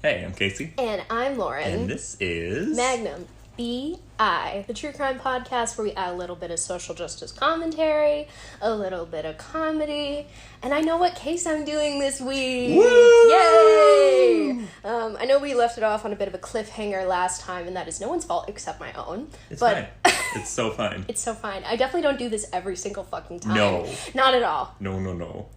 Hey, I'm Casey. And I'm Lauren. And this is... Magnum B.I, the true crime podcast where we add a little bit of social justice commentary, a little bit of comedy, and I know what case I'm doing this week. Woo! Yay! I know we left it off on a bit of a cliffhanger last time, and that is no one's fault except my own. It's fine. It's so fine. It's so fine. I definitely don't do this every single fucking time. No. Not at all. No.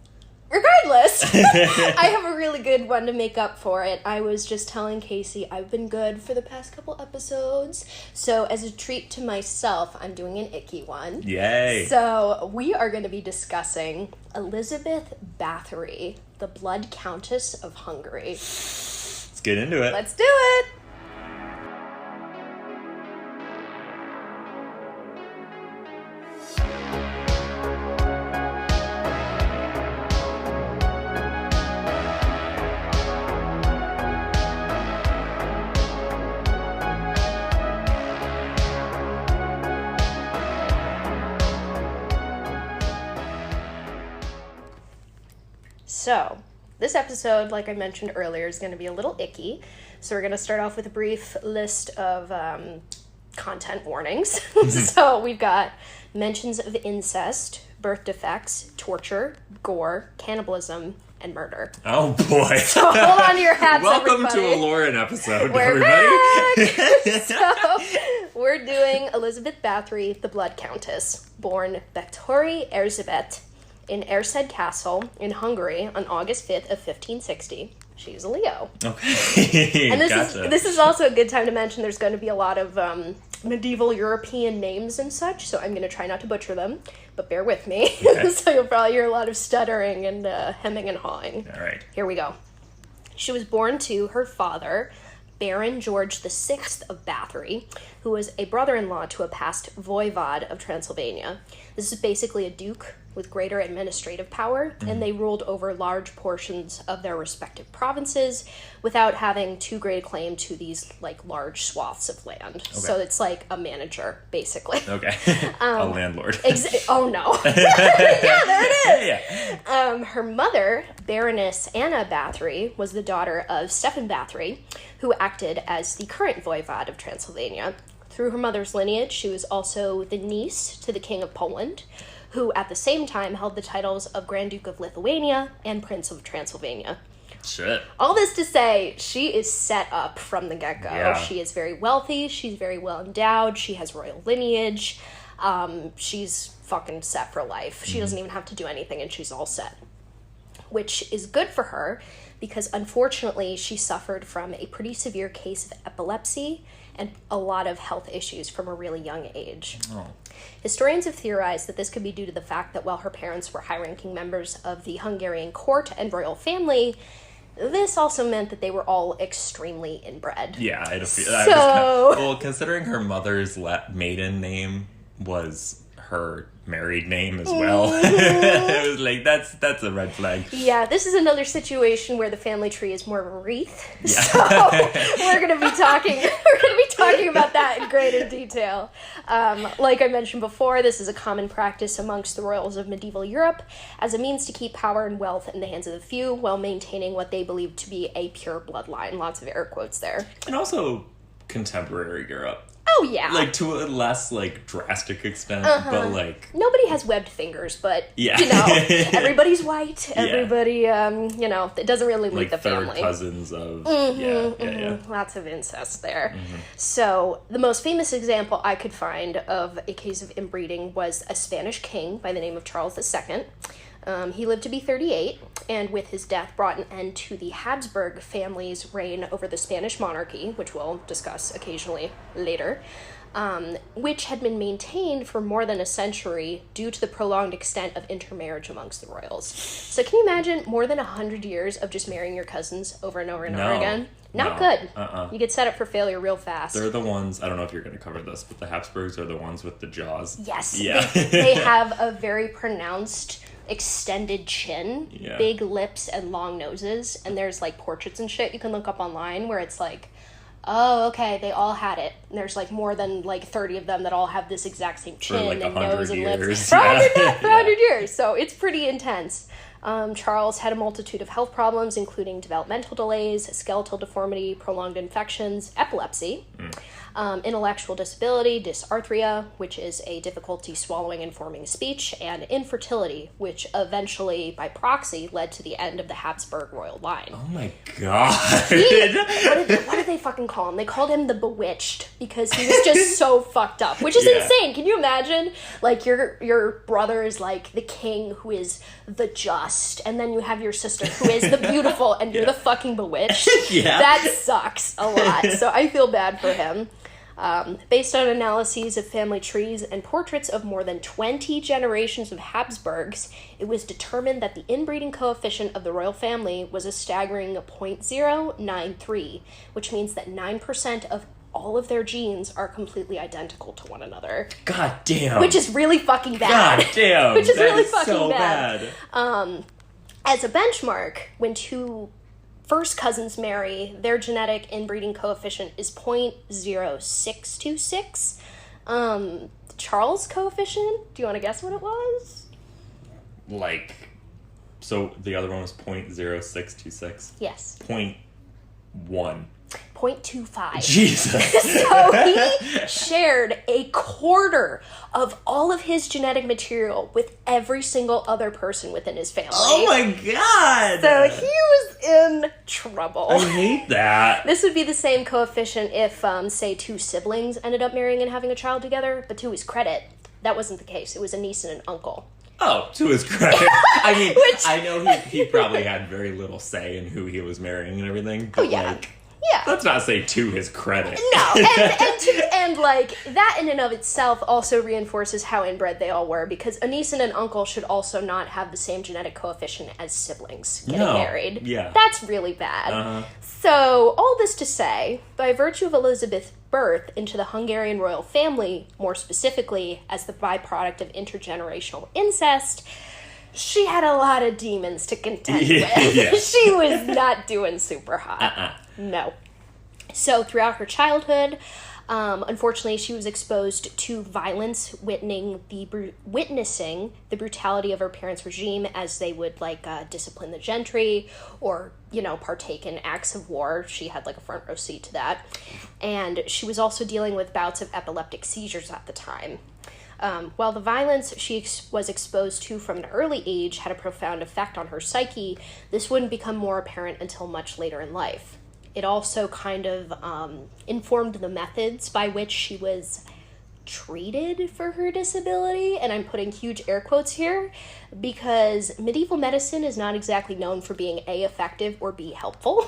Regardless, I have a really good one to make up for it. I was just telling Casey I've been good for the past couple episodes. So as a treat to myself, I'm doing an icky one. Yay. So we are going to be discussing Elizabeth Báthory, the Blood Countess of Hungary. Let's get into it. Let's do it. So, this episode, like I mentioned earlier, is going to be a little icky. So we're going to start off with a brief list of content warnings. So we've got mentions of incest, birth defects, torture, gore, cannibalism, and murder. Oh boy. So hold on to your hats, Welcome everybody. to a Lauren episode, We're everybody. back! So we're doing Elizabeth Báthory, the Blood Countess, born Báthory Erzsébet in Erzsébet Castle in Hungary on August 5th of 1560. She's a Leo. Okay. And Gotcha. this is also a good time to mention there's going to be a lot of medieval European names and such, so I'm going to try not to butcher them, but bear with me. Okay. So you'll probably hear a lot of stuttering and hemming and hawing. All right. Here we go. She was born to her father, Baron George VI of Báthory, who was a brother-in-law to a past voivod of Transylvania. This is basically a duke with greater administrative power, and they ruled over large portions of their respective provinces without having too great a claim to these large swaths of land. Okay. So it's like a manager, basically. Okay. A landlord. Oh no. Yeah, there it is. Yeah. Her mother, Baroness Anna Báthory, was the daughter of Stefan Báthory, who acted as the current voivod of Transylvania. Through her mother's lineage, she was also the niece to the King of Poland, who at the same time held the titles of Grand Duke of Lithuania and Prince of Transylvania. Shit. All this to say, she is set up from the get-go. Yeah. She is very wealthy, she's very well endowed, she has royal lineage, she's fucking set for life. She doesn't even have to do anything and she's all set. Which is good for her, because unfortunately she suffered from a pretty severe case of epilepsy and a lot of health issues from a really young age. Oh. Historians have theorized that this could be due to the fact that while her parents were high-ranking members of the Hungarian court and royal family, this also meant that they were all extremely inbred. Yeah, I had a feel. So... Well, considering her mother's maiden name was her married name as well, it was like that's a red flag. Yeah, this is another situation where the family tree is more of a wreath. Yeah. So we're gonna be talking about that in greater detail. Like I mentioned before, this is a common practice amongst the royals of medieval Europe as a means to keep power and wealth in the hands of the few while maintaining what they believe to be a pure bloodline. Lots of air quotes there. And also contemporary Europe. Oh yeah. To a less, drastic extent, but, Nobody has webbed fingers, but, yeah. Everybody's white. Everybody, it doesn't really leave the third family. cousins of, Lots of incest there. So, the most famous example I could find of a case of inbreeding was a Spanish king by the name of Charles II. He lived to be 38, and with his death brought an end to the Habsburg family's reign over the Spanish monarchy, which we'll discuss occasionally later, which had been maintained for more than a century due to the prolonged extent of intermarriage amongst the royals. So can you imagine more than 100 years of just marrying your cousins over and over and over again? Not good. You get set up for failure real fast. They're the ones, I don't know if you're going to cover this, but the Habsburgs are the ones with the jaws. Yes. Yeah. They have a very pronounced extended chin, big lips, and long noses. And there's portraits and shit you can look up online where it's oh, okay, they all had it. And there's more than 30 of them that all have this exact same chin and nose and lips. For 100 years. So it's pretty intense. Charles had a multitude of health problems, including developmental delays, skeletal deformity, prolonged infections, epilepsy, intellectual disability, dysarthria, which is a difficulty swallowing and forming speech, and infertility, which eventually, by proxy, led to the end of the Habsburg royal line. Oh my god. What did they fucking call him? They called him the Bewitched because he was just so fucked up, which is insane. Can you imagine? Like, your brother is like the king who is the just, and then you have your sister who is the beautiful, and you're the fucking bewitched. That sucks a lot. So I feel bad for him. Based on analyses of family trees and portraits of more than 20 generations of Habsburgs, it was determined that the inbreeding coefficient of the royal family was a staggering 0.093, which means that 9% of all of their genes are completely identical to one another. God damn. Which is really fucking bad. God damn. Which is that really is fucking so bad. As a benchmark, when two first cousins marry, their genetic inbreeding coefficient is 0.0626. Charles' coefficient, do you want to guess what it was? Like, so the other one was 0.0626? Yes. 0.1. 0.25. Jesus. So he shared a quarter of all of his genetic material with every single other person within his family. Oh my god! So he was in trouble. I hate that. This would be the same coefficient if, say, two siblings ended up marrying and having a child together, but to his credit, that wasn't the case. It was a niece and an uncle. Oh, to his credit. I mean, I know he probably had very little say in who he was marrying and everything, but let's not say to his credit. No, and like, that in and of itself also reinforces how inbred they all were, because a niece and an uncle should also not have the same genetic coefficient as siblings getting married. Yeah. That's really bad. So, all this to say, by virtue of Elizabeth's birth into the Hungarian royal family, more specifically as the byproduct of intergenerational incest, she had a lot of demons to contend with. She was not doing super hot. No. So throughout her childhood, unfortunately, she was exposed to violence, witnessing the brutality of her parents' regime as they would, discipline the gentry or, partake in acts of war. She had, a front row seat to that. And she was also dealing with bouts of epileptic seizures at the time. While the violence she was exposed to from an early age had a profound effect on her psyche, this wouldn't become more apparent until much later in life. It also kind of informed the methods by which she was treated for her disability, and I'm putting huge air quotes here, because medieval medicine is not exactly known for being A, effective, or B, helpful.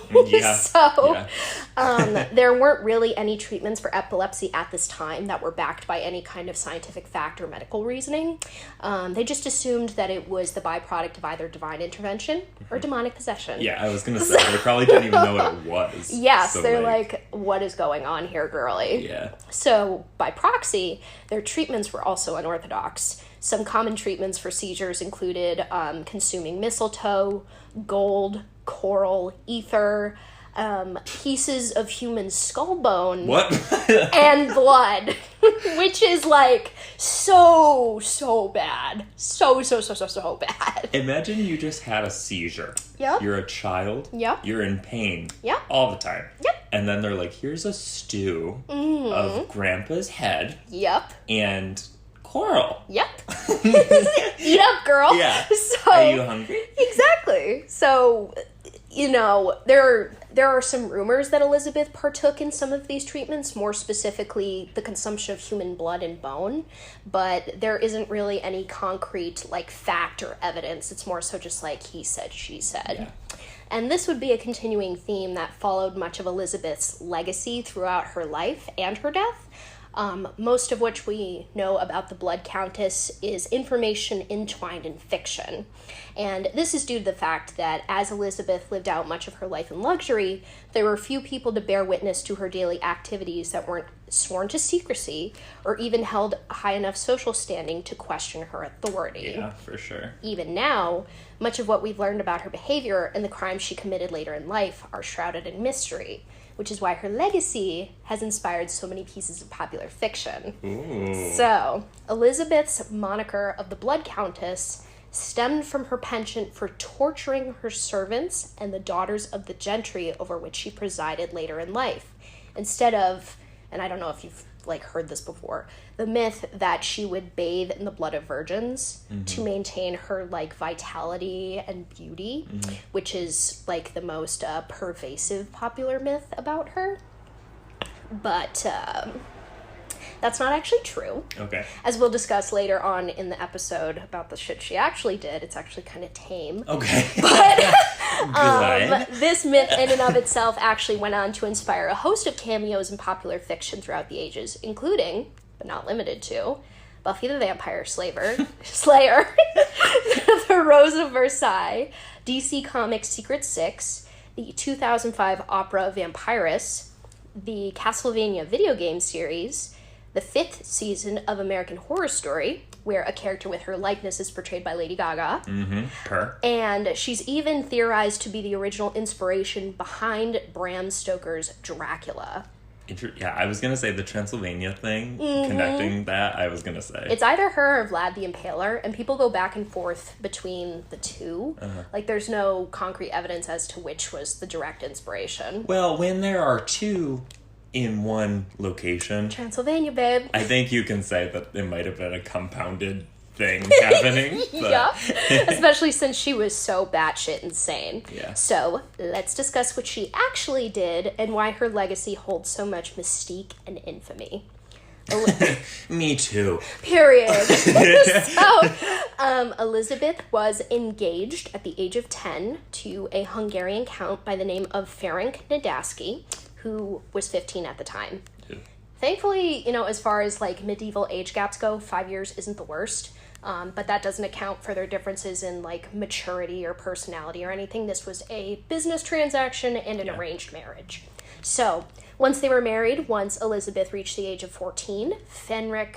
There weren't really any treatments for epilepsy at this time that were backed by any kind of scientific fact or medical reasoning. They just assumed that it was the byproduct of either divine intervention or demonic possession. Yeah, I was going to say, they probably didn't even know what it was. Yes, so they're like, what is going on here, girly? Yeah. So, by proxy, their treatments were also unorthodox. Some common treatments for seizures included consuming mistletoe, gold, coral, ether, pieces of human skull bone, and blood, which is so bad. So bad. Imagine you just had a seizure. Yep. You're a child. Yep. You're in pain. Yep. All the time. Yep. And then they're like, here's a stew of Grandpa's head. Yep. And coral. Yep. Eat up, girl. Yeah. So, are you hungry? Exactly. So, there are some rumors that Elizabeth partook in some of these treatments, more specifically the consumption of human blood and bone, but there isn't really any concrete, fact or evidence. It's more so just he said, she said. Yeah. And this would be a continuing theme that followed much of Elizabeth's legacy throughout her life and her death. Most of which we know about the Blood Countess is information entwined in fiction. And this is due to the fact that as Elizabeth lived out much of her life in luxury, there were few people to bear witness to her daily activities that weren't sworn to secrecy or even held a high enough social standing to question her authority. Yeah, for sure. Even now, much of what we've learned about her behavior and the crimes she committed later in life are shrouded in mystery, which is why her legacy has inspired so many pieces of popular fiction. Ooh. So, Elizabeth's moniker of the Blood Countess stemmed from her penchant for torturing her servants and the daughters of the gentry over which she presided later in life. Instead of, and I don't know if you've heard this before, the myth that she would bathe in the blood of virgins to maintain her vitality and beauty, which is the most pervasive popular myth about her. But that's not actually true. Okay. As we'll discuss later on in the episode about the shit she actually did, it's actually kind of tame. Okay. But this myth in and of itself actually went on to inspire a host of cameos in popular fiction throughout the ages, including, but not limited to, Buffy the Vampire Slayer, The Rose of Versailles, DC Comics Secret Six, the 2005 opera Vampirus, the Castlevania video game series, the 5th season of American Horror Story, where a character with her likeness is portrayed by Lady Gaga. Her. And she's even theorized to be the original inspiration behind Bram Stoker's Dracula. Yeah, I was going to say the Transylvania thing, connecting that, I was going to say. It's either her or Vlad the Impaler, and people go back and forth between the two. There's no concrete evidence as to which was the direct inspiration. Well, when there are two in one location, Transylvania, babe, I think you can say that it might have been a compounded thing happening. Yeah, especially since she was so batshit insane. Yeah. So let's discuss what she actually did and why her legacy holds so much mystique and infamy. Me too. Period. Elizabeth was engaged at the age of 10 to a Hungarian count by the name of Ferenc Nadasdy, who was 15 at the time. Yeah. Thankfully, as far as medieval age gaps go, 5 years isn't the worst. But that doesn't account for their differences in maturity or personality or anything. This was a business transaction and an arranged marriage. So once they were married, once Elizabeth reached the age of 14, Ferenc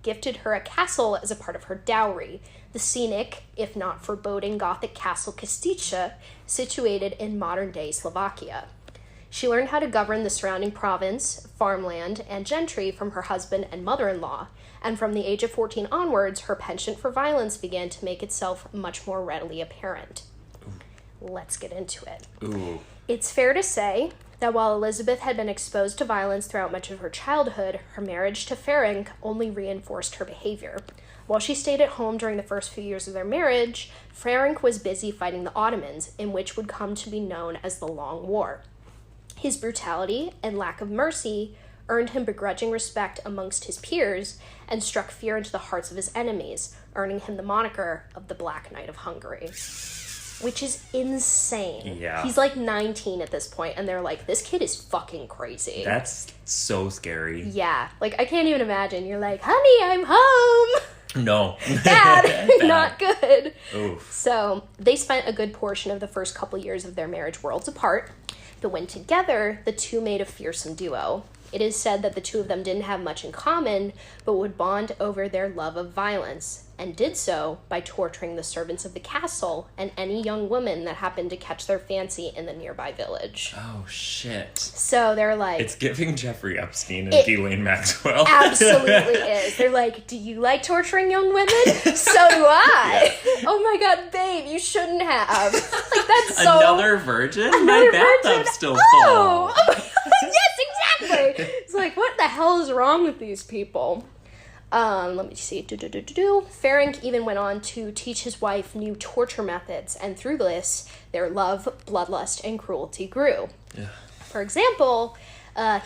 gifted her a castle as a part of her dowry, the scenic, if not foreboding, Gothic castle Kostica, situated in modern-day Slovakia. She learned how to govern the surrounding province, farmland, and gentry from her husband and mother-in-law, and from the age of 14 onwards, her penchant for violence began to make itself much more readily apparent. Let's get into it. Ooh. It's fair to say that while Elizabeth had been exposed to violence throughout much of her childhood, her marriage to Ferenc only reinforced her behavior. While she stayed at home during the first few years of their marriage, Ferenc was busy fighting the Ottomans, in which would come to be known as the Long War. His brutality and lack of mercy earned him begrudging respect amongst his peers and struck fear into the hearts of his enemies, earning him the moniker of the Black Knight of Hungary. Which is insane. Yeah. He's 19 at this point, and they're like, this kid is fucking crazy. That's so scary. Yeah. I can't even imagine. You're like, honey, I'm home. No. Bad. Not good. Oof. So they spent a good portion of the first couple years of their marriage worlds apart. But when together, the two made a fearsome duo. It is said that the two of them didn't have much in common, but would bond over their love of violence, and did so by torturing the servants of the castle and any young woman that happened to catch their fancy in the nearby village. Oh, shit. So they're like... It's giving Jeffrey Epstein and Ghislaine Maxwell. Absolutely is. They're like, do you like torturing young women? So do I. Yeah. Oh my god, babe, you shouldn't have. That's so... Another virgin? My bathtub's still full. Yes, exactly. It's what the hell is wrong with these people? Let me see. Ferenc even went on to teach his wife new torture methods, and through this, their love, bloodlust, and cruelty grew. Yeah. For example,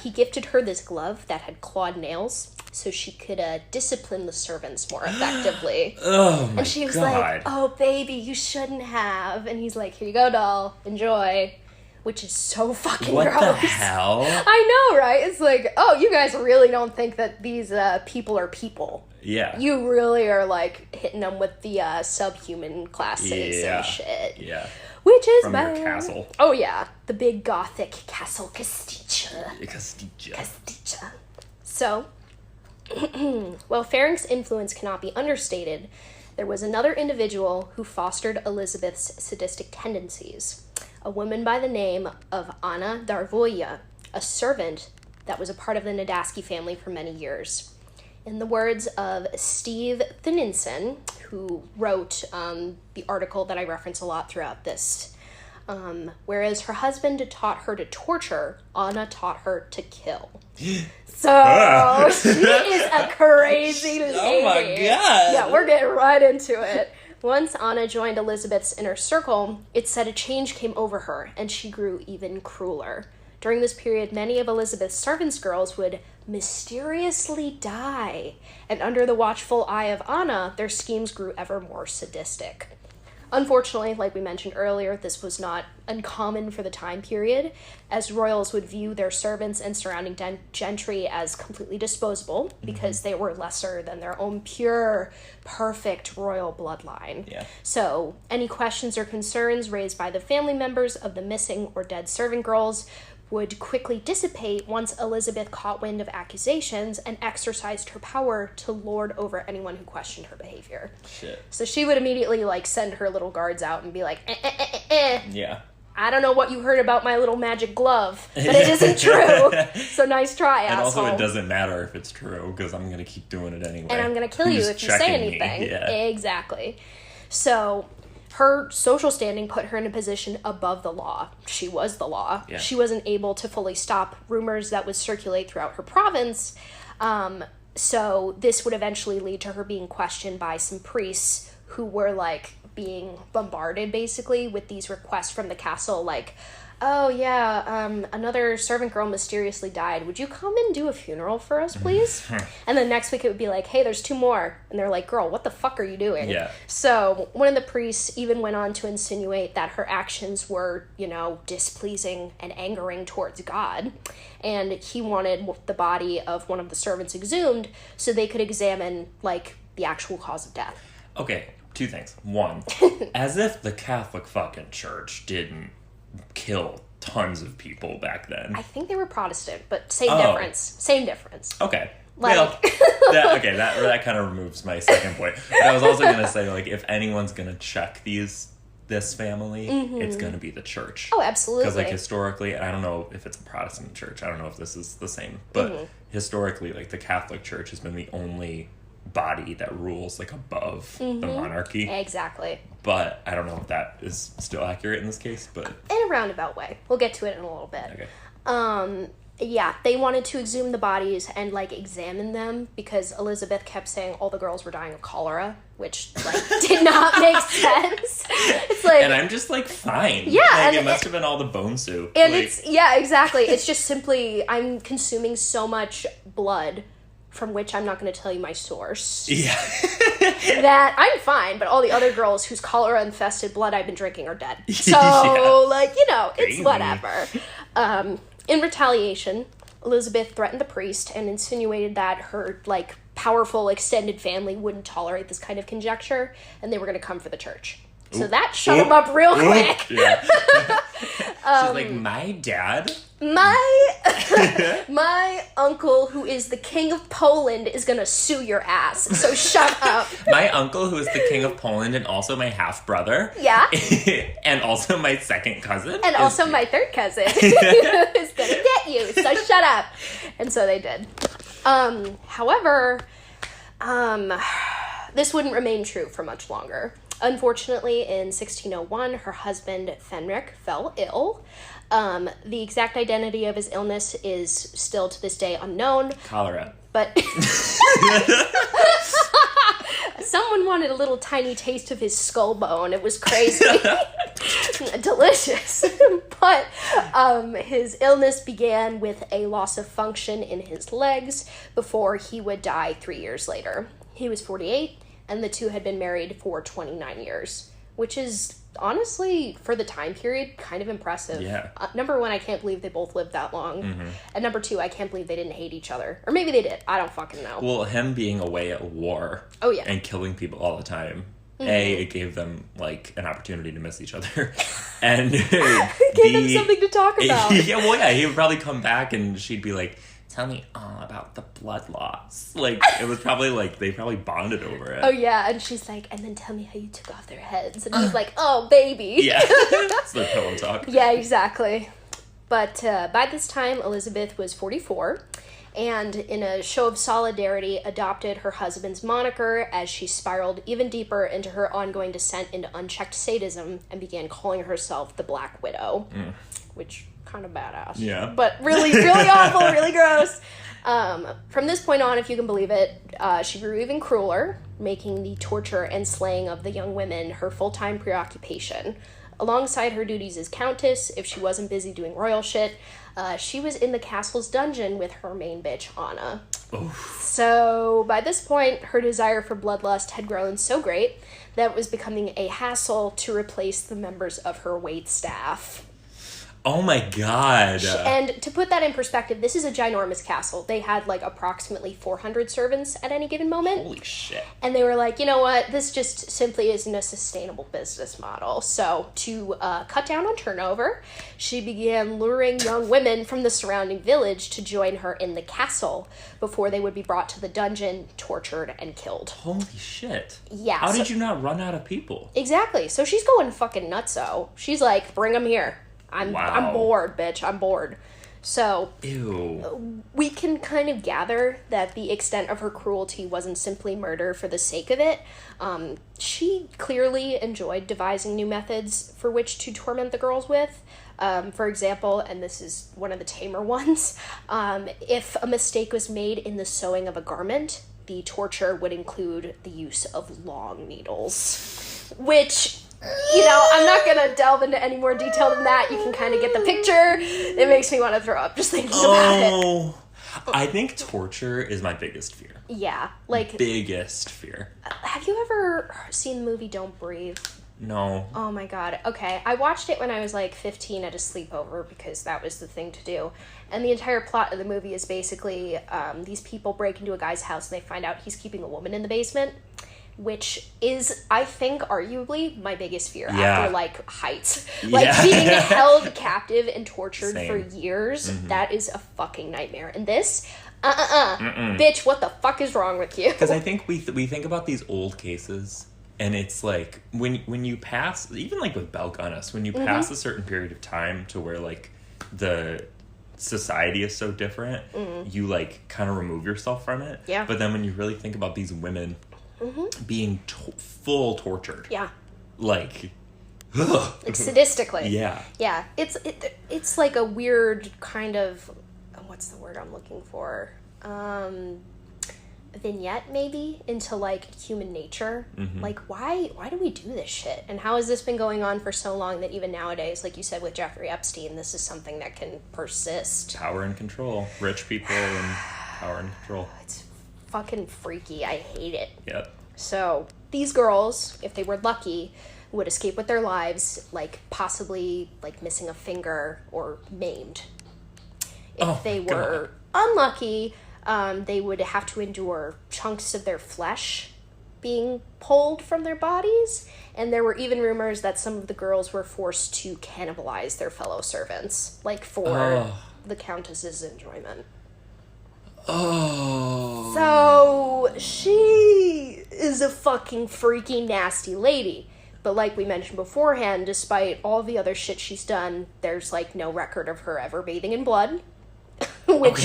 he gifted her this glove that had clawed nails, so she could discipline the servants more effectively. Oh my god. And she was like, oh baby, you shouldn't have. And he's like, here you go, doll, enjoy. Which is so fucking gross. What the hell? I know, right? It's like, oh, you guys really don't think that these people are people. Yeah. You really are hitting them with the subhuman classes and shit. Yeah. Which is from bad. Your castle. Oh yeah, the big Gothic castle Kostica. Kostica. So, while Ferenc's influence cannot be understated, there was another individual who fostered Elizabeth's sadistic tendencies. A woman by the name of Anna Darvoya, a servant that was a part of the Nadasdy family for many years. In the words of Steve Thuninson, who wrote the article that I reference a lot throughout this. Whereas her husband taught her to torture, Anna taught her to kill. So she is a crazy lady. Oh my god. Yeah, we're getting right into it. Once Anna joined Elizabeth's inner circle, it said a change came over her, and she grew even crueler. During this period, many of Elizabeth's servants' girls would mysteriously die, and under the watchful eye of Anna, their schemes grew ever more sadistic. Unfortunately, like we mentioned earlier, this was not uncommon for the time period, as royals would view their servants and surrounding gentry as completely disposable because they were lesser than their own pure, perfect royal bloodline. Yeah. So, any questions or concerns raised by the family members of the missing or dead servant girls would quickly dissipate once Elizabeth caught wind of accusations and exercised her power to lord over anyone who questioned her behavior. Shit. So she would immediately, like, send her little guards out and be like, Yeah. I don't know what you heard about my little magic glove, but it isn't true. So nice try, and asshole. also, it doesn't matter if it's true, because I'm going to keep doing it anyway. And I'm going to kill you if you say anything. Yeah. Exactly. So her social standing put her in a position above the law. She was the law. Yeah. She wasn't able to fully stop rumors that would circulate throughout her province. So this would eventually lead to her being questioned by some priests who were, like, being bombarded, basically, with these requests from the castle, like, oh, yeah, another servant girl mysteriously died. Would you come and do a funeral for us, please? And then next week it would be like, hey, there's 2 more. And they're like, girl, what the fuck are you doing? Yeah. So one of the priests even went on to insinuate that her actions were, you know, displeasing and angering towards God. And he wanted the body of one of the servants exhumed so they could examine, like, the actual cause of death. Okay, 2 things. 1, as if the Catholic fucking Church didn't kill tons of people back then. I think they were Protestant, but same difference. Same difference. Okay. Like... Well, that kind of removes my second point. But I was also going to say, like, if anyone's going to check this family, it's going to be the church. Oh, absolutely. Because, like, historically, and I don't know if it's a Protestant church, I don't know if this is the same, but historically, like, the Catholic Church has been the only body that rules, like, above the monarchy. Exactly. But I don't know if that is still accurate in this case, but... In a roundabout way. We'll get to it in a little bit. Okay. Yeah, they wanted to exhume the bodies and, like, examine them because Elizabeth kept saying all the girls were dying of cholera, which, like, did not make sense. It's like... And I'm just, like, fine. Yeah. Like, it must have been all the bone soup. And like... it's... Yeah, exactly. It's just simply, I'm consuming so much blood, from which I'm not going to tell you my source. Yeah. That I'm fine, but all the other girls whose cholera-infested blood I've been drinking are dead. So, like, you know, it's whatever. In retaliation, Elizabeth threatened the priest and insinuated that her, like, powerful extended family wouldn't tolerate this kind of conjecture, and they were going to come for the church. So that shut him up real quick. Yeah. She's like, my dad? My uncle, who is the king of Poland, is gonna sue your ass, so shut up. My uncle, who is the king of Poland and also my half-brother. Yeah. And also my second cousin. And also my third cousin is gonna get you, so shut up. And so they did. However, this wouldn't remain true for much longer. Unfortunately, in 1601, her husband, Fenric, fell ill. The exact identity of his illness is still to this day unknown. Cholera. But someone wanted a little tiny taste of his skull bone. It was crazy. Delicious. But his illness began with a loss of function in his legs before he would die 3 years later. He was 48, and the two had been married for 29 years, which is honestly, for the time period, kind of impressive. Yeah. Number 1, I can't believe they both lived that long. And number 2, I can't believe they didn't hate each other. Or maybe they did. I don't fucking know. Well, him being away at war. Oh, yeah. And killing people all the time. It gave them, like, an opportunity to miss each other. And gave them something to talk about. Yeah, he would probably come back and she'd be like, tell me all about the blood loss. Like, it was probably, like, they probably bonded over it. Oh, yeah, and she's like, and then tell me how you took off their heads. And he's like, oh, baby. Yeah, it's their pillow talk. Yeah, exactly. But by this time, Elizabeth was 44, and in a show of solidarity, adopted her husband's moniker as she spiraled even deeper into her ongoing descent into unchecked sadism and began calling herself the Black Widow, which kind of badass. Yeah. But really, really awful, really gross. From this point on, if you can believe it, she grew even crueler, making the torture and slaying of the young women her full-time preoccupation. Alongside her duties as Countess, if she wasn't busy doing royal shit, she was in the castle's dungeon with her main bitch, Anna. Oof. So, by this point, her desire for bloodlust had grown so great that it was becoming a hassle to replace the members of her waitstaff. Oh my god. And to put that in perspective, this is a ginormous castle. They had like approximately 400 servants at any given moment. Holy shit. And they were like, you know what, this just simply isn't a sustainable business model. So to cut down on turnover, she began luring young women from the surrounding village to join her in the castle before they would be brought to the dungeon, tortured, and killed. Holy shit. Yeah. How did you not run out of people? Exactly. So she's going fucking nutso. She's like, bring them here. I'm bored, bitch. I'm bored. So, ew. We can kind of gather that the extent of her cruelty wasn't simply murder for the sake of it. She clearly enjoyed devising new methods for which to torment the girls with. For example, and this is one of the tamer ones, if a mistake was made in the sewing of a garment, the torture would include the use of long needles, which... You know, I'm not going to delve into any more detail than that. You can kind of get the picture. It makes me want to throw up just thinking about it. I think torture is my biggest fear. Yeah. Like... Biggest fear. Have you ever seen the movie Don't Breathe? No. Oh my god. Okay. I watched it when I was like 15 at a sleepover because that was the thing to do. And the entire plot of the movie is basically these people break into a guy's house and they find out he's keeping a woman in the basement. Which is, I think, arguably my biggest fear after, like, heights. Like, being held captive and tortured for years, that is a fucking nightmare. And this, bitch, what the fuck is wrong with you? Because I think we think about these old cases, and it's like, when you pass, even like with Blood Countess, when you pass a certain period of time to where, like, the society is so different, you, like, kind of remove yourself from it. Yeah. But then when you really think about these women... being full tortured. Yeah. Like sadistically. Yeah. Yeah. It's like a weird kind of, what's the word I'm looking for? Vignette, maybe, into, like, human nature. Like, why do we do this shit? And how has this been going on for so long that even nowadays, like you said with Jeffrey Epstein, this is something that can persist? Power and control. Rich people and power and control. It's fucking freaky. I hate it. Yep. So these girls, if they were lucky, would escape with their lives, like possibly like missing a finger or maimed. If they were unlucky, they would have to endure chunks of their flesh being pulled from their bodies. And there were even rumors that some of the girls were forced to cannibalize their fellow servants, like for the Countess's enjoyment. Oh. So, she is a fucking freaky, nasty lady. But like we mentioned beforehand, despite all the other shit she's done, there's, like, no record of her ever bathing in blood. Which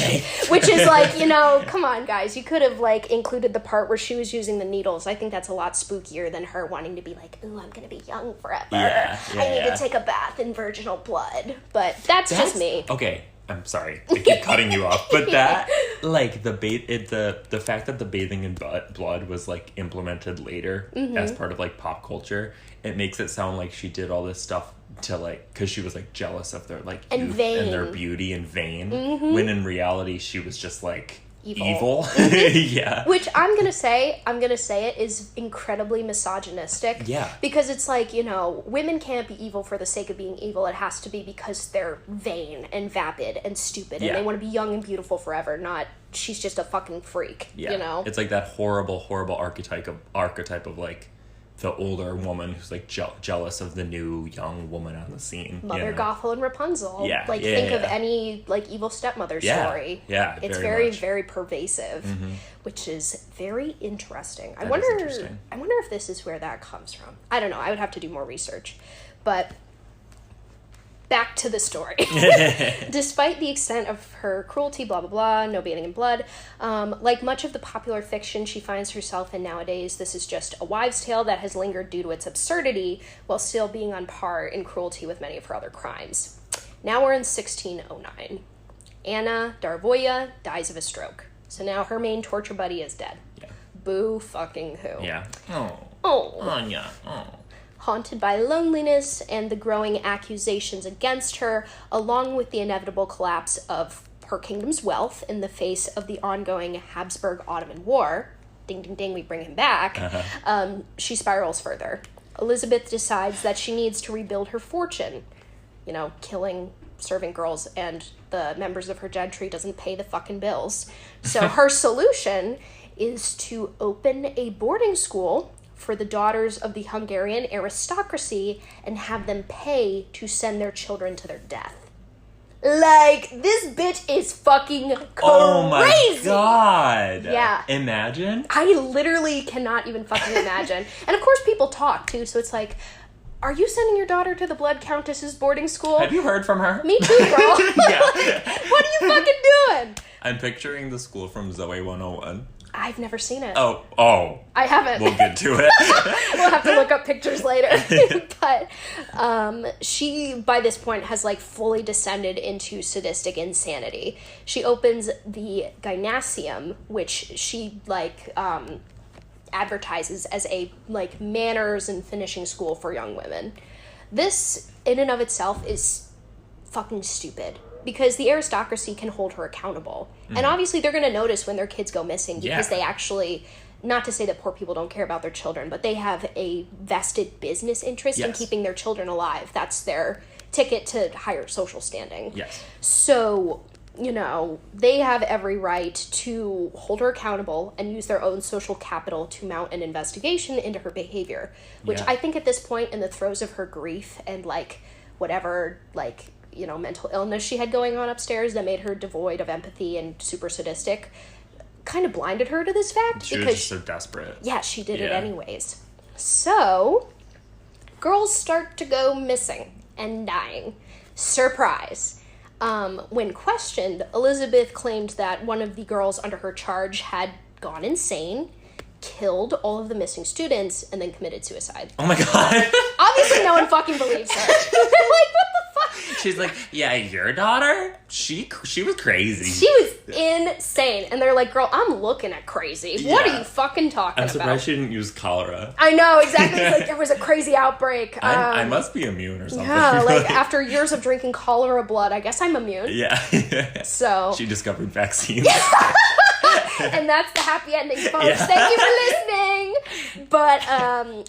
is, like, you know, come on, guys. You could have, like, included the part where she was using the needles. I think that's a lot spookier than her wanting to be like, ooh, I'm gonna be young forever. I need to take a bath in virginal blood. But that's just me. Okay. I'm sorry, I keep cutting you off, but that, like, the fact that the bathing in blood was, like, implemented later as part of, like, pop culture, it makes it sound like she did all this stuff to, like, because she was, like, jealous of their, like, youth and their beauty and vain, when in reality she was just, like, evil. Yeah. Which I'm gonna say it is incredibly misogynistic. Yeah. Because it's like, you know, women can't be evil for the sake of being evil. It has to be because they're vain and vapid and stupid and they want to be young and beautiful forever, not she's just a fucking freak. Yeah. You know? It's like that horrible archetype of like the older woman who's like jealous of the new young woman on the scene. Mother Gothel and Rapunzel. Yeah. Like, think of any, like, evil stepmother story. Yeah. It's very, very pervasive, which is very interesting. I wonder if this is where that comes from. I don't know. I would have to do more research. But back to the story. Despite the extent of her cruelty, blah, blah, blah, no bathing in blood, like much of the popular fiction she finds herself in nowadays, this is just a wives' tale that has lingered due to its absurdity while still being on par in cruelty with many of her other crimes. Now we're in 1609. Anna Darvoya dies of a stroke. So now her main torture buddy is dead. Yeah. Boo fucking who. Yeah. Oh. Anya. Oh. Haunted by loneliness and the growing accusations against her, along with the inevitable collapse of her kingdom's wealth in the face of the ongoing Habsburg-Ottoman War, ding, ding, ding, we bring him back, she spirals further. Elizabeth decides that she needs to rebuild her fortune. You know, killing servant girls and the members of her gentry doesn't pay the fucking bills. So her solution is to open a boarding school for the daughters of the Hungarian aristocracy and have them pay to send their children to their death. Like, this bitch is fucking crazy. Oh my god. Yeah. Imagine. I literally cannot even fucking imagine. And of course people talk too, so it's like, are you sending your daughter to the Blood Countess's boarding school? Have you heard from her? Me too, girl. Yeah. What are you fucking doing? I'm picturing the school from Zoe 101. I've never seen it. Oh. I haven't. We'll get to it. We'll have to look up pictures later. But she, by this point, has like fully descended into sadistic insanity. She opens the gymnasium, which she like advertises as a like manners and finishing school for young women. This, in and of itself, is fucking stupid. Because the aristocracy can hold her accountable. Mm. And obviously they're going to notice when their kids go missing because they actually, not to say that poor people don't care about their children, but they have a vested business interest in keeping their children alive. That's their ticket to higher social standing. Yes. So, you know, they have every right to hold her accountable and use their own social capital to mount an investigation into her behavior. Which I think at this point, in the throes of her grief and like whatever, like, you know, mental illness she had going on upstairs that made her devoid of empathy and super sadistic, kind of blinded her to this fact. She was just so desperate. Yeah, she did it anyways. So, girls start to go missing and dying. Surprise. When questioned, Elizabeth claimed that one of the girls under her charge had gone insane, killed all of the missing students, and then committed suicide. Oh my god. Obviously no one fucking believes her. Like, what the fuck? She's like, yeah, your daughter? She was crazy. She was insane. And they're like, girl, I'm looking at crazy. What are you fucking talking about? I'm surprised she didn't use cholera. I know, exactly. It's like there was a crazy outbreak. I must be immune or something. Yeah, like after years of drinking cholera blood, I guess I'm immune. Yeah. So she discovered vaccines. And that's the happy ending, folks. Yeah. Thank you for listening. But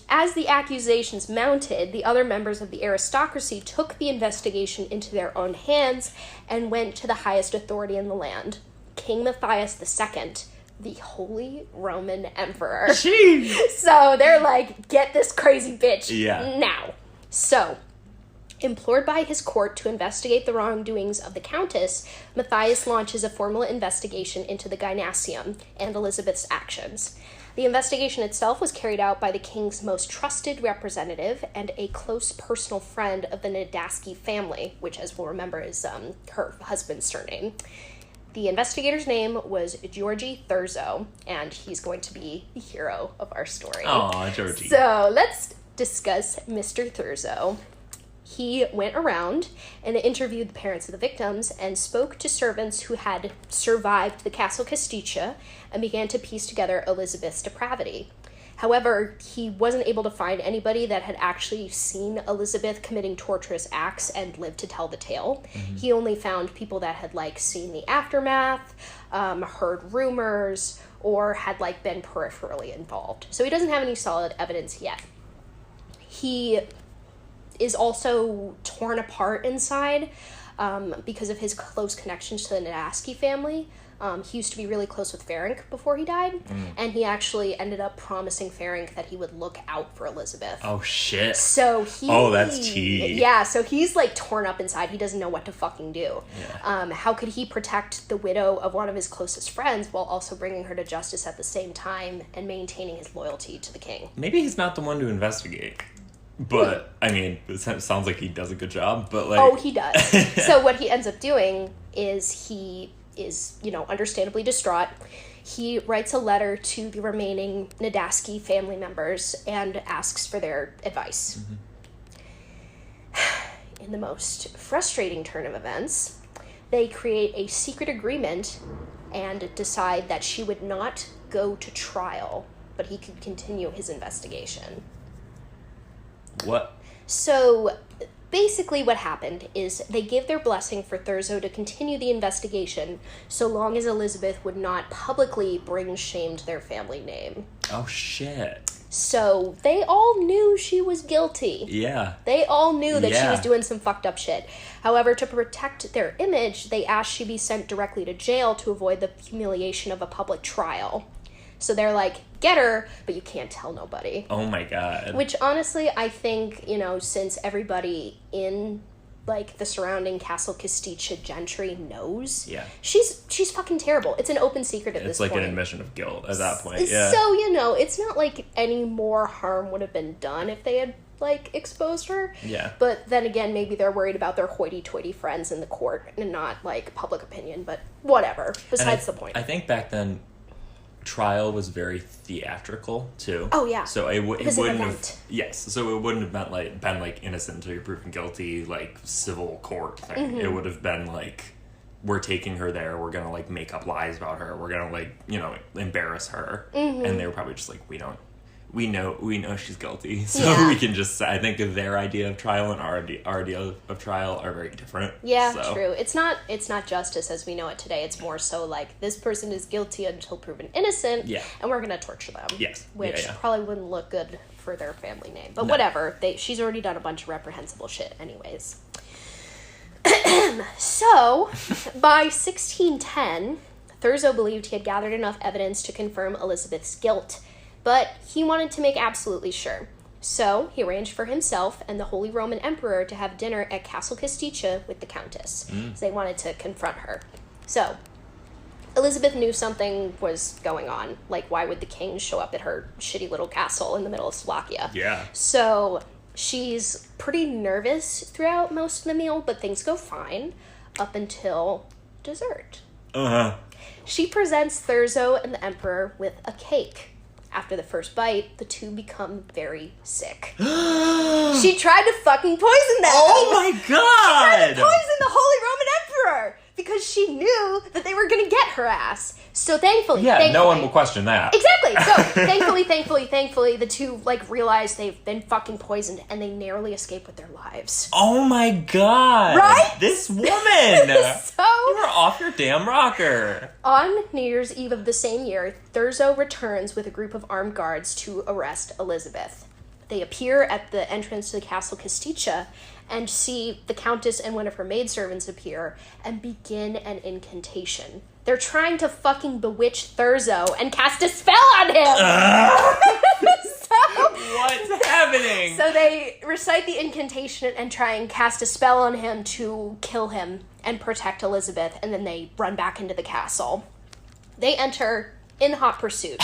as the accusations mounted, the other members of the aristocracy took the investigation into their own hands and went to the highest authority in the land, King Matthias II, the Holy Roman Emperor. Jeez. So they're like, get this crazy bitch now. So, implored by his court to investigate the wrongdoings of the Countess, Matthias launches a formal investigation into the gymnasium and Elizabeth's actions. The investigation itself was carried out by the king's most trusted representative and a close personal friend of the Nadaski family, which, as we'll remember, is her husband's surname. The investigator's name was Georgi Thurzo, and he's going to be the hero of our story. Aw, Georgie. So let's discuss Mr. Thurzo. He went around and interviewed the parents of the victims and spoke to servants who had survived the Castle Castilla and began to piece together Elizabeth's depravity. However, he wasn't able to find anybody that had actually seen Elizabeth committing torturous acts and lived to tell the tale. Mm-hmm. He only found people that had, like, seen the aftermath, heard rumors, or had, like, been peripherally involved. So he doesn't have any solid evidence yet. He is also torn apart inside because of his close connections to the Nadaski family. He used to be really close with Ferenc before he died, and he actually ended up promising Ferenc that he would look out for Elizabeth. Oh, shit. So he... Oh, that's tea. Yeah, so he's, like, torn up inside. He doesn't know what to fucking do. Yeah. How could he protect the widow of one of his closest friends while also bringing her to justice at the same time and maintaining his loyalty to the king? Maybe he's not the one to investigate. But, I mean, it sounds like he does a good job, but like... Oh, he does. So what he ends up doing is he is, understandably distraught. He writes a letter to the remaining Nadaski family members and asks for their advice. In the most frustrating turn of events, they create a secret agreement and decide that she would not go to trial, but he could continue his investigation. What? So, basically what happened is they give their blessing for Thurzo to continue the investigation so long as Elizabeth would not publicly bring shame to their family name. Oh, shit. So, they all knew she was guilty. Yeah. They all knew that she was doing some fucked up shit. However, to protect their image, they asked she be sent directly to jail to avoid the humiliation of a public trial. So they're like, get her, but you can't tell nobody. Oh my God. Which, honestly, I think, since everybody in, the surrounding Castle Castilla gentry knows, she's fucking terrible. It's an open secret at this point. It's like an admission of guilt at that point, yeah. So, it's not like any more harm would have been done if they had, exposed her. Yeah. But then again, maybe they're worried about their hoity-toity friends in the court and not, public opinion, but whatever. Besides the point. I think back then... trial was very theatrical too. Oh yeah. So it wouldn't have. Yes. So it wouldn't have been innocent until you're proven guilty, civil court thing. Mm-hmm. It would have been we're taking her there. We're gonna make up lies about her. We're gonna embarrass her. Mm-hmm. And they were probably just we know she's guilty, so we can just. I think their idea of trial and our idea of trial are very different. Yeah, true. It's not justice as we know it today. It's more so this person is guilty until proven innocent, and we're gonna torture them. Yes, which probably wouldn't look good for their family name. But whatever. She's already done a bunch of reprehensible shit, anyways. So, by 1610, Thurzo believed he had gathered enough evidence to confirm Elizabeth's guilt. But he wanted to make absolutely sure. So he arranged for himself and the Holy Roman Emperor to have dinner at Castle Castilla with the Countess. So they wanted to confront her. So Elizabeth knew something was going on. Why would the king show up at her shitty little castle in the middle of Slovakia? Yeah. So she's pretty nervous throughout most of the meal, but things go fine up until dessert. Uh-huh. She presents Thurzo and the Emperor with a cake. After the first bite, the two become very sick. She tried to fucking poison them. Oh my God! She tried to poison the Holy Roman Emperor because she knew that they were going to get her ass. So thankfully, no one will question that. Exactly. So thankfully, the two realize they've been fucking poisoned and they narrowly escape with their lives. Oh my God! Right? This woman. So you were off your damn rocker. On New Year's Eve of the same year, Thurzo returns with a group of armed guards to arrest Elizabeth. They appear at the entrance to the Castle Castilla and see the Countess and one of her maidservants appear and begin an incantation. They're trying to fucking bewitch Thurzo and cast a spell on him! What's happening? So they recite the incantation and try and cast a spell on him to kill him and protect Elizabeth, and then they run back into the castle. They enter in hot pursuit.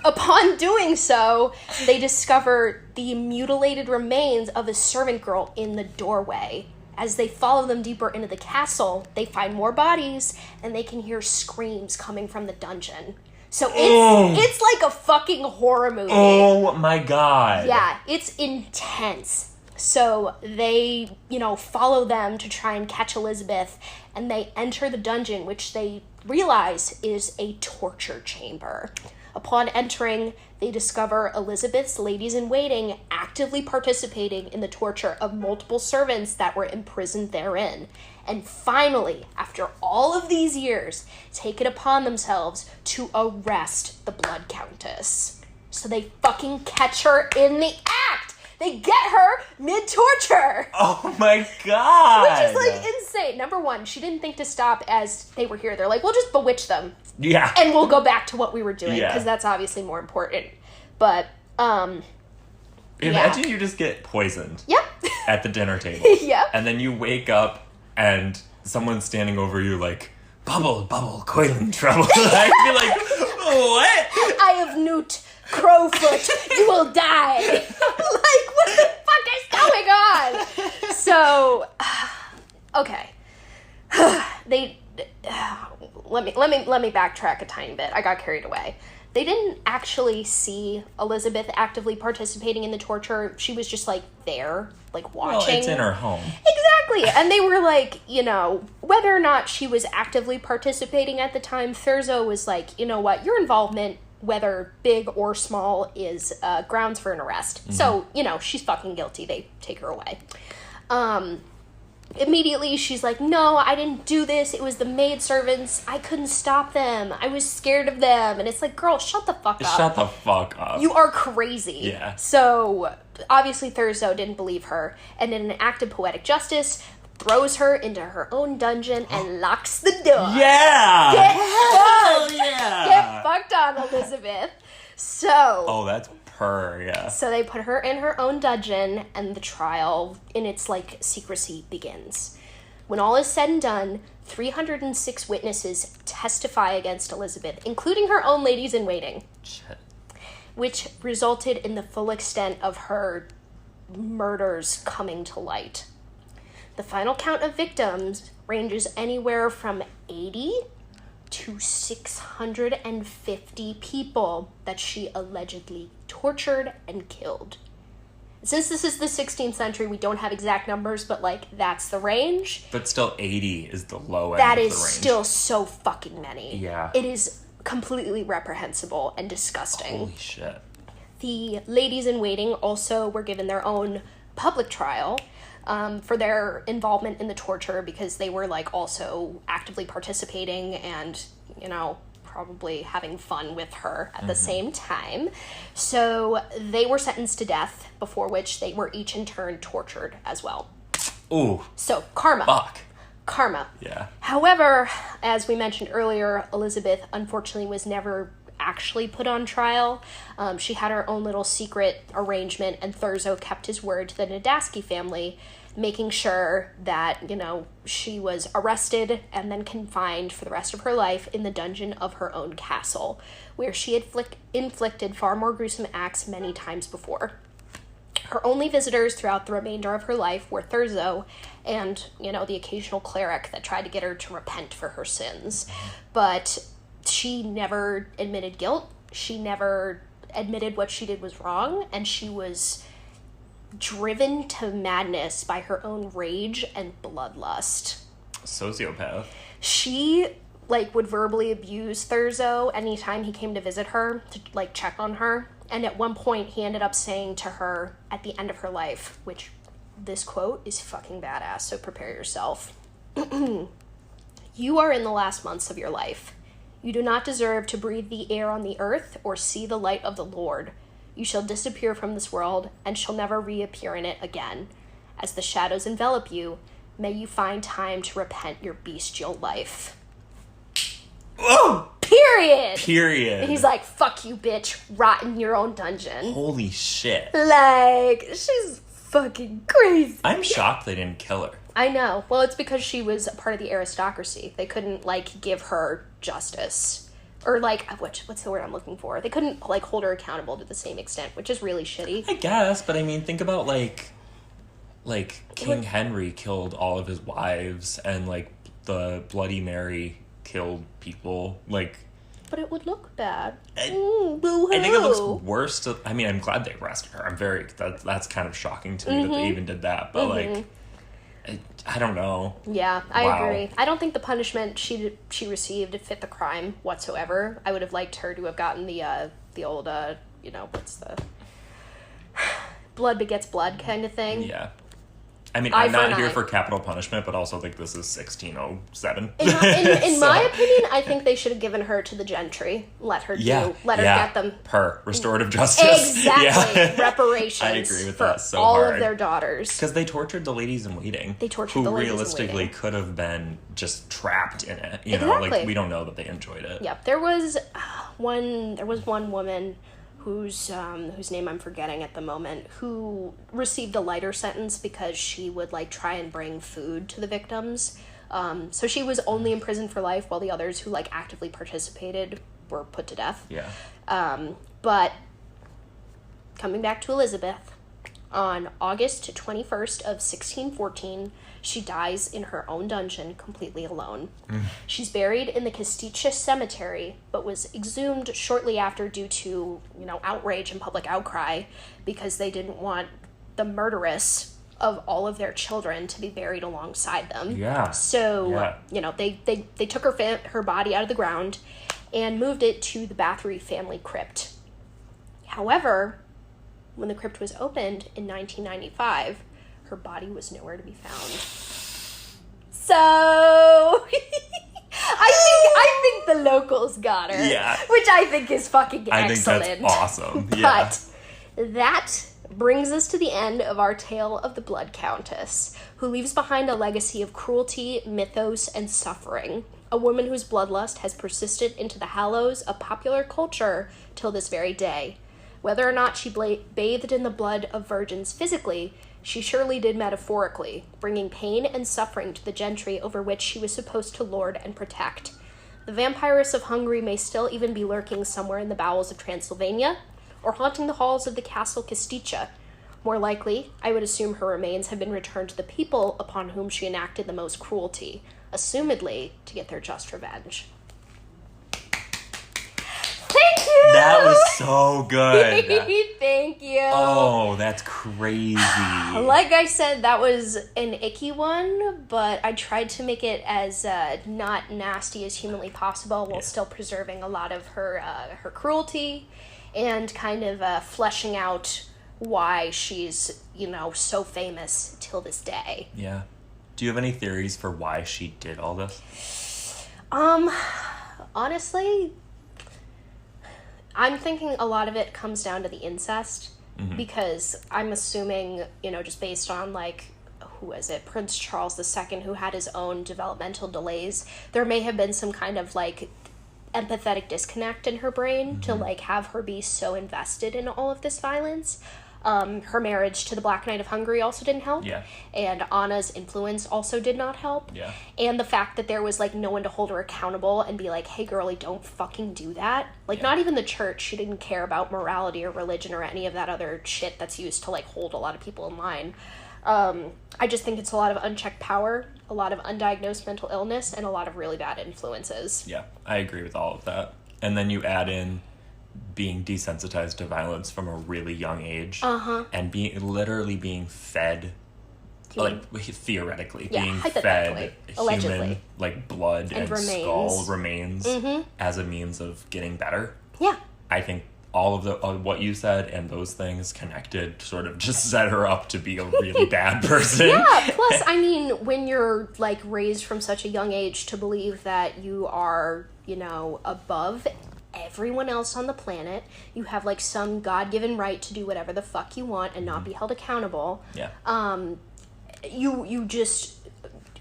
Upon doing so, they discover the mutilated remains of a servant girl in the doorway. As they follow them deeper into the castle, they find more bodies, and they can hear screams coming from the dungeon. So it's like a fucking horror movie. Oh my God. Yeah, it's intense. So they, follow them to try and catch Elizabeth, and they enter the dungeon, which they realize is a torture chamber. Upon entering, they discover Elizabeth's ladies-in-waiting actively participating in the torture of multiple servants that were imprisoned therein. And finally, after all of these years, take it upon themselves to arrest the Blood Countess. So they fucking catch her in the act! They get her mid-torture! Oh my God! Which is, insane. Number one, she didn't think to stop as they were here. They're like, we'll just bewitch them. Yeah. And we'll go back to what we were doing, because that's obviously more important. But, imagine you just get poisoned. Yep. At the dinner table. Yep. And then you wake up and someone's standing over you like, bubble, bubble, coiling trouble. I'd be like, what? I have Newt Crowfoot. You will die. What the god. So, okay. Let me backtrack a tiny bit. I got carried away. They didn't actually see Elizabeth actively participating in the torture. She was just, like, there, like, watching. Well, it's in her home. Exactly. And they were like, you know, whether or not she was actively participating at the time, Thurzo was like, you know what, your involvement, whether big or small, is grounds for an arrest. Mm-hmm. So, you know, she's fucking guilty. They take her away. Immediately, she's like, no, I didn't do this. It was the maidservants. I couldn't stop them. I was scared of them. And it's like, girl, shut the fuck up. Shut the fuck up. You are crazy. Yeah. So, obviously, Thurzo didn't believe her. And in an act of poetic justice, throws her into her own dungeon and locks the door. Yeah! Get fucked! Yeah! Get fucked on, Elizabeth. So... Oh, that's yeah. So they put her in her own dungeon, and the trial, in its, like, secrecy, begins. When all is said and done, 306 witnesses testify against Elizabeth, including her own ladies-in-waiting. Shit. Which resulted in the full extent of her murders coming to light. The final count of victims ranges anywhere from 80 to 650 people that she allegedly tortured and killed. Since this is the 16th century, we don't have exact numbers, but, like, that's the range. But still, 80 is the low end that of is the range. Still so fucking many. Yeah. It is completely reprehensible and disgusting. Holy shit. The ladies-in-waiting also were given their own public trial for their involvement in the torture, because they were, like, also actively participating and, you know, probably having fun with her at the same time. So they were sentenced to death, before which they were each in turn tortured as well. Ooh. So, karma. Fuck. Karma. Yeah. However, as we mentioned earlier, Elizabeth, unfortunately, was never actually put on trial. She had her own little secret arrangement, and Thurzo kept his word to the Nadaski family, making sure that, you know, she was arrested and then confined for the rest of her life in the dungeon of her own castle, where she had inflicted far more gruesome acts many times before. Her only visitors throughout the remainder of her life were Thurzo and, you know, the occasional cleric that tried to get her to repent for her sins. But she never admitted guilt. She never admitted what she did was wrong, and she was driven to madness by her own rage and bloodlust. Sociopath. She, like, would verbally abuse Thurzo anytime he came to visit her, to, like, check on her. And at one point, he ended up saying to her at the end of her life, which this quote is fucking badass, so prepare yourself. You are in the last months of your life. You do not deserve to breathe the air on the earth or see the light of the Lord. You shall disappear from this world and shall never reappear in it again. As the shadows envelop you, may you find time to repent your bestial life. Oh! Period. And he's like, fuck you, bitch. Rot in your own dungeon. Holy shit. Like, she's fucking crazy. I'm shocked they didn't kill her. I know. Well, it's because she was a part of the aristocracy. They couldn't, like, give her justice. Or, like, what's the word I'm looking for? They couldn't, like, hold her accountable to the same extent, which is really shitty. I guess, but I mean, think about, like King Henry killed all of his wives, and, like, the Bloody Mary killed people, like... But it would look bad. I think it looks worse to... I mean, I'm glad they arrested her. I'm very... That's kind of shocking to me that they even did that, but, like... I don't know. Yeah, I agree. I don't think the punishment she received fit the crime whatsoever. I would have liked her to have gotten the old, you know, what's the... blood begets blood kind of thing. Yeah. I mean, I'm not here for capital punishment, but also think this is 1607. In my opinion, I think they should have given her to the gentry. Let her get them. Restorative justice. Exactly. Yeah. Reparations. I agree with that so all hard. of their daughters. Because they tortured the ladies in waiting. Who realistically could have been just trapped in it. You know, like, we don't know that they enjoyed it. Yep. There was one woman whose name I'm forgetting at the moment, who received a lighter sentence because she would, like, try and bring food to the victims. So she was only in prison for life, while the others who, like, actively participated were put to death. Yeah. But coming back to Elizabeth, On August 21st of 1614, she dies in her own dungeon, completely alone. She's buried in the Kostitcha cemetery, but was exhumed shortly after due to, outrage and public outcry, because they didn't want the murderess of all of their children to be buried alongside them. Yeah. So, they took her body out of the ground and moved it to the Báthory family crypt. However, when the crypt was opened in 1995, her body was nowhere to be found. So, I think the locals got her. Yeah. Which I think is fucking excellent. I think that's awesome. Yeah. But that brings us to the end of our tale of the Blood Countess, who leaves behind a legacy of cruelty, mythos, and suffering. A woman whose bloodlust has persisted into the hallows of popular culture till this very day. Whether or not she bathed in the blood of virgins physically, she surely did metaphorically, bringing pain and suffering to the gentry over which she was supposed to lord and protect. The vampiress of Hungary may still even be lurking somewhere in the bowels of Transylvania, or haunting the halls of the castle Kostitcha. More likely, I would assume her remains have been returned to the people upon whom she enacted the most cruelty, assumedly to get their just revenge. Thank you! That was so good. Thank you. Oh, that's crazy. Like I said, that was an icky one, but I tried to make it as not nasty as humanly possible while still preserving a lot of her cruelty and kind of fleshing out why she's, so famous till this day. Yeah. Do you have any theories for why she did all this? Honestly, I'm thinking a lot of it comes down to the incest, because I'm assuming, just based on, who was it, Prince Charles II, who had his own developmental delays, there may have been some kind of, empathetic disconnect in her brain to, have her be so invested in all of this violence. Her marriage to the Black Knight of Hungary also didn't help. Yeah. And Anna's influence also did not help. Yeah. And the fact that there was, no one to hold her accountable and be like, hey, girlie, don't fucking do that. Not even the church. She didn't care about morality or religion or any of that other shit that's used to, hold a lot of people in line. I just think it's a lot of unchecked power, a lot of undiagnosed mental illness, and a lot of really bad influences. Yeah, I agree with all of that. And then you add in being desensitized to violence from a really young age, and literally being fed, theoretically, being fed allegedly, human, blood and skull remains as a means of getting better. Yeah. I think all of what you said and those things connected sort of just set her up to be a really bad person. Yeah, plus, when you're, raised from such a young age to believe that you are, above everyone else on the planet, you have, some God-given right to do whatever the fuck you want and not be held accountable. Yeah. You just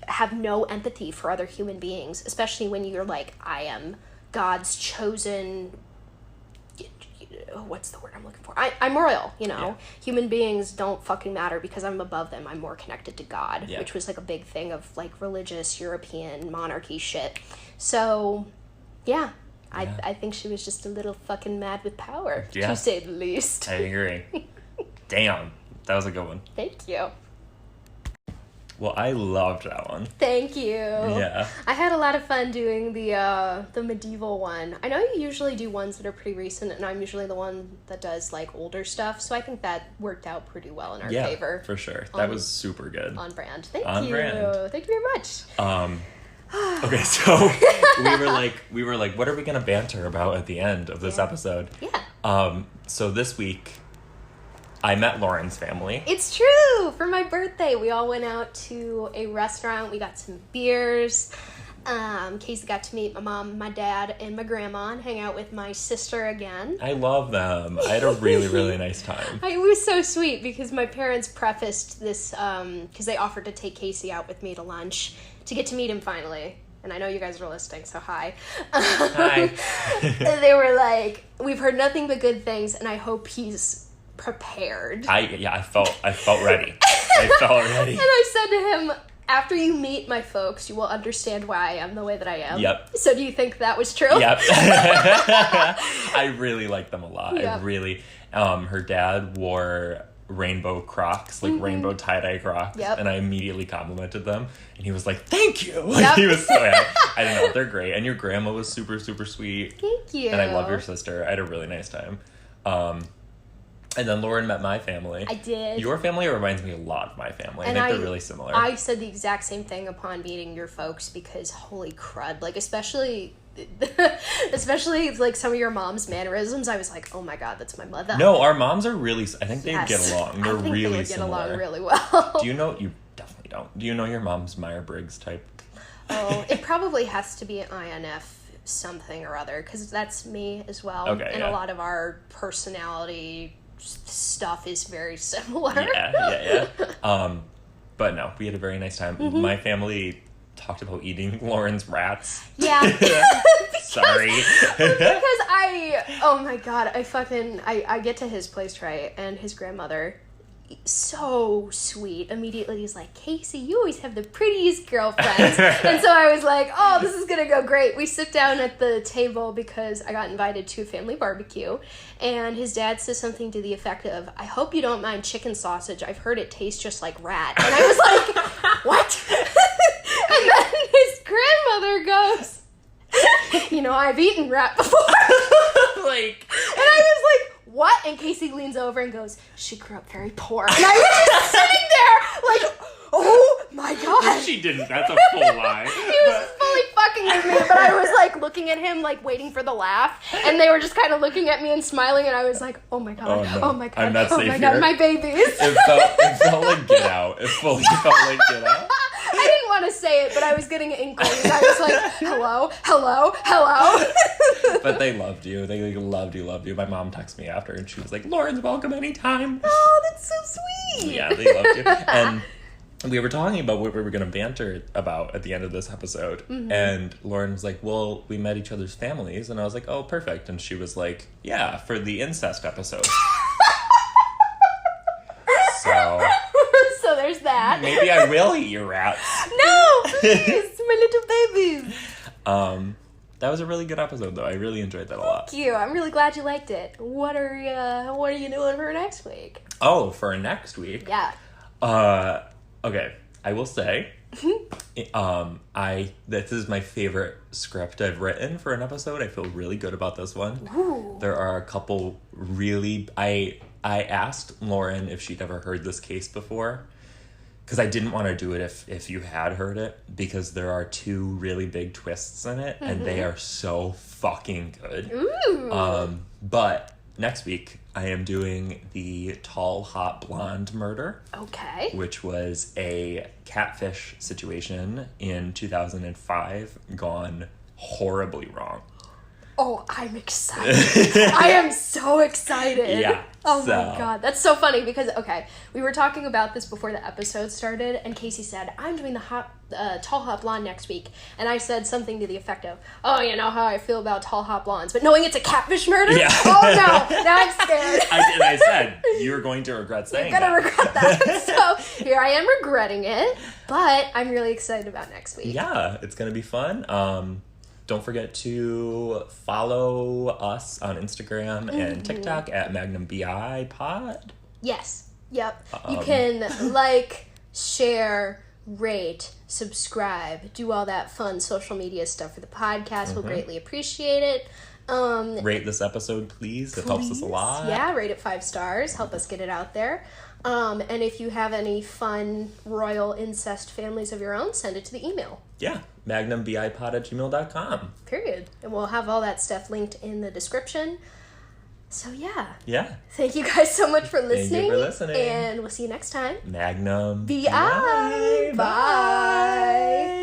have no empathy for other human beings, especially when you're I am God's chosen... what's the word I'm looking for? I'm royal, Yeah. Human beings don't fucking matter because I'm above them. I'm more connected to God, which was, a big thing of, religious European monarchy shit. So, yeah. I think she was just a little fucking mad with power, to say the least. I agree. Damn. That was a good one. Thank you. Well, I loved that one. Thank you. Yeah. I had a lot of fun doing the medieval one. I know you usually do ones that are pretty recent, and I'm usually the one that does, older stuff, so I think that worked out pretty well in our favor. Yeah, for sure. That was super good. On brand. Thank you. Brand. Thank you very much. Okay, so we were like, what are we gonna banter about at the end of this episode? Yeah. So this week, I met Lauren's family. It's true! For my birthday, we all went out to a restaurant. We got some beers. Casey got to meet my mom, my dad, and my grandma and hang out with my sister again. I love them. I had a really, really nice time. It was so sweet because my parents prefaced this, because they offered to take Casey out with me to lunch to get to meet him finally. And I know you guys are listening, so hi. Hi. They were like, we've heard nothing but good things, and I hope he's prepared. I felt ready. I felt ready. And I said to him, after you meet my folks, you will understand why I am the way that I am. Yep. So do you think that was true? Yep. I really like them a lot. Yep. I really, her dad wore rainbow Crocs, like rainbow tie-dye Crocs. Yep. And I immediately complimented them. And he was like, thank you. Like, he was so happy. I don't know. They're great. And your grandma was super, super sweet. Thank you. And I love your sister. I had a really nice time. And then Lauren met my family. I did. Your family reminds me a lot of my family. I think they're really similar. I said the exact same thing upon meeting your folks because holy crud, like especially like some of your mom's mannerisms, I was like, oh my god, that's my mother. No, our moms are really, I think they get along. They're really they would similar. Get along really well. Do you know, you definitely don't. Do you know your mom's Myers-Briggs type? Oh, it probably has to be an INF something or other because that's me as well. Okay, and a lot of our personality stuff is very similar. Yeah. But no, we had a very nice time. My family talked about eating Lauren's rats. Yeah. Sorry. Because oh my god, I get to his place, right, and his grandmother, so sweet, immediately he's like, Casey, you always have the prettiest girlfriends. And so I was like, oh, this is gonna go great. We sit down at the table because I got invited to a family barbecue, and his dad says something to the effect of, I hope you don't mind chicken sausage, I've heard it tastes just like rat. And I was like, what? And then his grandmother goes, you know, I've eaten rat before. Like, and I was like, what? And Casey leans over and goes, she grew up very poor. And I was just sitting there like, oh my god. She didn't. That's a full lie. He was fully fucking with me, but I was like looking at him, like waiting for the laugh. And they were just kind of looking at me and smiling. And I was like, oh my god, oh my god, I'm not safe my here. god, my babies. It felt like Get Out. It fully felt like Get Out. I didn't want to say it, but I was getting inklings. I was like, hello, hello, hello. But they loved you. They loved you. My mom texted me after, and she was like, Lauren's welcome anytime. Oh, that's so sweet. Yeah, they loved you. And we were talking about what we were going to banter about at the end of this episode. And Lauren was like, well, we met each other's families. And I was like, oh, perfect. And she was like, yeah, for the incest episode. So there's that. Maybe I will eat your rats. No, please, my little babies. That was a really good episode, though. I really enjoyed that a lot. Thank you. I'm really glad you liked it. What are you doing for next week? Oh, for next week? Yeah. Okay. I will say, this is my favorite script I've written for an episode. I feel really good about this one. Ooh. There are a couple really... I asked Lauren if she'd ever heard this case before, because I didn't want to do it if you had heard it, because there are two really big twists in it, and they are so fucking good. Ooh. But next week, I am doing the Tall, Hot Blonde murder. Okay. Which was a catfish situation in 2005 gone horribly wrong. Oh, I'm excited. I am so excited. Yeah. Oh my god. That's so funny because, okay, we were talking about this before the episode started, and Casey said, I'm doing the Tall Hot Blonde next week. And I said something to the effect of, oh, you know how I feel about Tall Hot Blondes, but knowing it's a catfish murder? Yeah. Oh no, now I'm scared. I said, you're going to regret saying that. You're going to regret that. So here I am regretting it, but I'm really excited about next week. Yeah, it's going to be fun. Don't forget to follow us on Instagram and TikTok at Magnum B.I pod. Yes. Yep. You can like, share, rate, subscribe, do all that fun social media stuff for the podcast. We'll greatly appreciate it. Rate this episode, please. It helps us a lot. Yeah, rate it 5 stars. Help us get it out there. And if you have any fun royal incest families of your own, send it to the email. Yeah, magnumbipod@gmail.com. Period. And we'll have all that stuff linked in the description. So yeah. Yeah. Thank you guys so much for listening. Thank you for listening. And we'll see you next time. Magnum B.I. Bye.